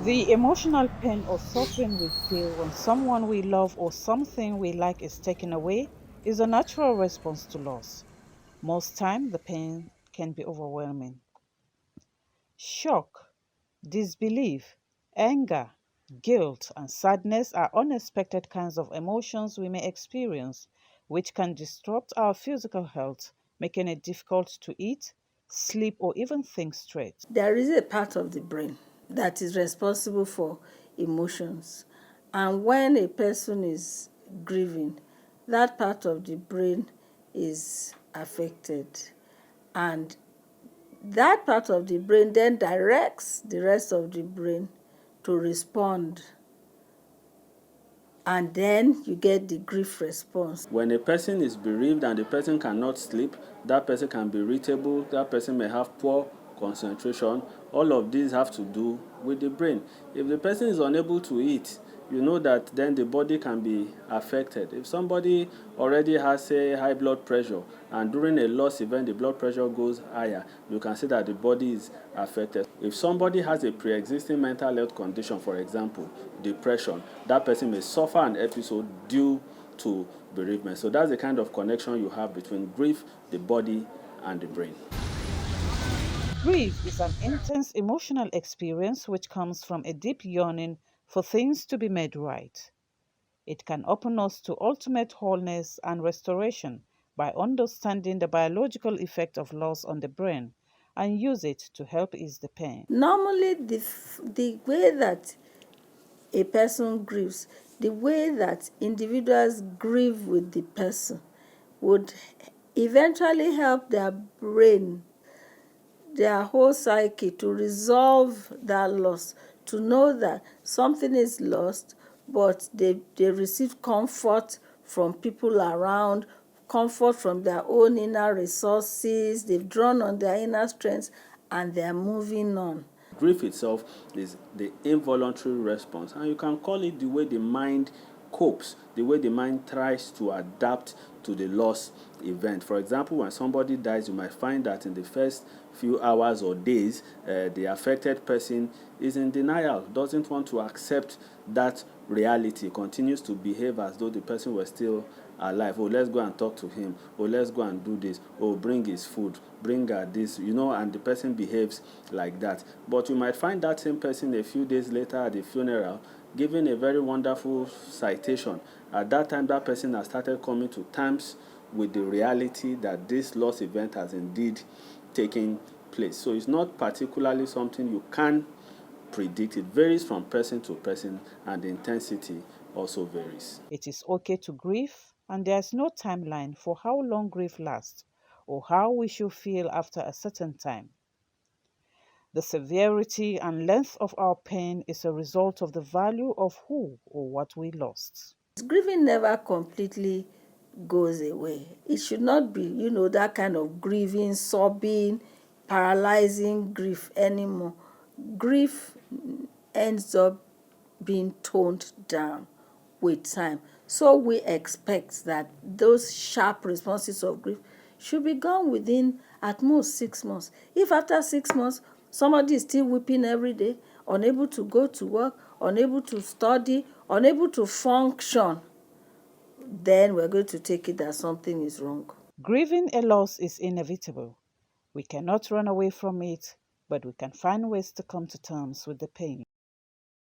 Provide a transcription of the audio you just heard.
The emotional pain or suffering we feel when someone we love or something we like is taken away is a natural response to loss. Most time the pain can be overwhelming. Shock, disbelief, anger, guilt, and sadness are unexpected kinds of emotions we may experience, which can disrupt our physical health, making it difficult to eat, sleep, or even think straight. There is a part of the brain that is responsible for emotions. And when a person is grieving, that part of the brain is affected. And that part of the brain then directs the rest of the brain to respond, and then you get the grief response. When a person is bereaved and the person cannot sleep, that person can be irritable, that person may have poor concentration. All of these have to do with the brain. If the person is unable to eat, you know that then the body can be affected. If somebody already has, say, high blood pressure, and during a loss event the blood pressure goes higher, you can see that the body is affected. If somebody has a pre-existing mental health condition, for example, depression, that person may suffer an episode due to bereavement. So that's the kind of connection you have between grief, the body, and the brain. Grief is an intense emotional experience which comes from a deep yearning for things to be made right. It can open us to ultimate wholeness and restoration by understanding the biological effect of loss on the brain and use it to help ease the pain. Normally, the way that a person grieves, the way that individuals grieve with the person would eventually help their brain, their whole psyche to resolve that loss, to know that something is lost, but they receive comfort from people around, comfort from their own inner resources, they've drawn on their inner strengths, and they're moving on. Grief itself is the involuntary response, and you can call it the way the mind copes, the way the mind tries to adapt to the loss event. For example, when somebody dies, you might find that in the first few hours or days, the affected person is in denial, doesn't want to accept that reality, continues to behave as though the person was still alive. Oh, let's go and talk to him. Oh, let's go and do this. Oh, bring his food, bring her this, and the person behaves like that. But you might find that same person a few days later at the funeral giving a very wonderful citation. At that time, that person has started coming to terms with the reality that this loss event has indeed taken place. So it's not particularly something you can predict. It varies from person to person, and the intensity also varies. It is okay to grieve, and there is no timeline for how long grief lasts or how we should feel after a certain time. The severity and length of our pain is a result of the value of who or what we lost. Grieving never completely goes away. It should not be, that kind of grieving, sobbing, paralyzing grief anymore. Grief ends up being toned down with time. So we expect that those sharp responses of grief should be gone within at most 6 months. If after 6 months somebody is still weeping every day, unable to go to work, unable to study, unable to function, then we're going to take it that something is wrong. Grieving a loss is inevitable. We cannot run away from it, but we can find ways to come to terms with the pain.